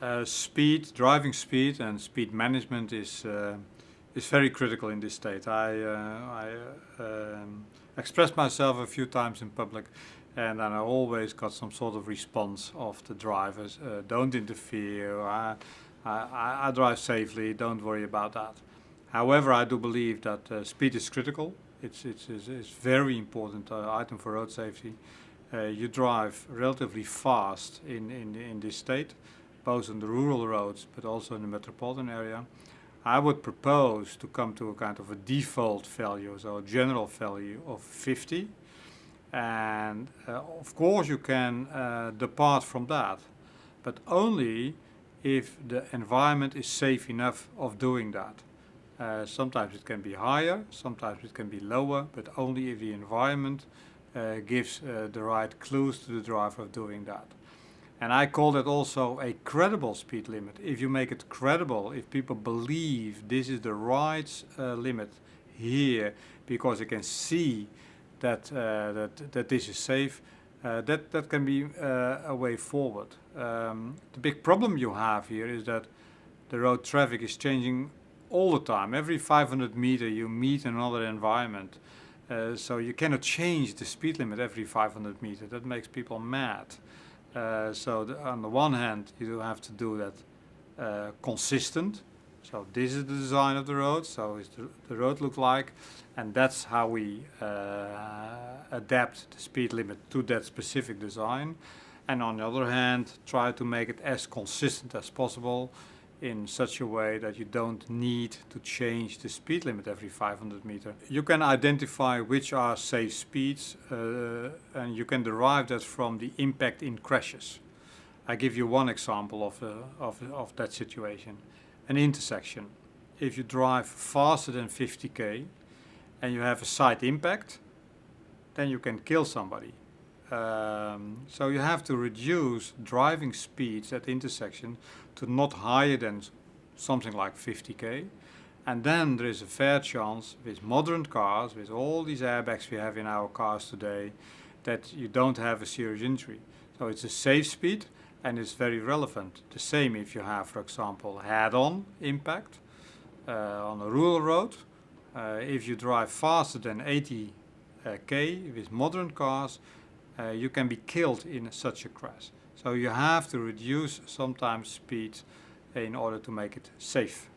Driving speed and speed management is very critical in this state. I expressed myself a few times in public, and then I always got some sort of response of the drivers. Don't interfere. I drive safely. Don't worry about that. However, I do believe that speed is critical. It's very important item for road safety. You drive relatively fast in this state, both on the rural roads but also in the metropolitan area. I would propose to come to a kind of a default value, so a general value of 50. And of course you can depart from that, but only if the environment is safe enough of doing that. Sometimes it can be higher, sometimes it can be lower, but only if the environment gives the right clues to the driver of doing that. And I call that also a credible speed limit. If you make it credible, if people believe this is the right limit here because they can see that this is safe, that can be a way forward. The big problem you have here is that the road traffic is changing all the time. Every 500 meters you meet another environment. So you cannot change the speed limit every 500 meters. That makes people mad. On the one hand, you have to do that consistent. So this is the design of the road, so is the road look like, and that's how we adapt the speed limit to that specific design. And on the other hand, try to make it as consistent as possible in such a way that you don't need to change the speed limit every 500 meters. You can identify which are safe speeds and you can derive that from the impact in crashes. I give you one example of that situation. An intersection. If you drive faster than 50 km and you have a side impact, then you can kill somebody. So you have to reduce driving speeds at the intersection to not higher than something like 50 km. And then there is a fair chance with modern cars, with all these airbags we have in our cars today, that you don't have a serious injury. So it's a safe speed and it's very relevant. The same if you have, for example, head-on impact on a rural road. If you drive faster than 80 km with modern cars, you can be killed in such a crash. So you have to reduce sometimes speed in order to make it safe.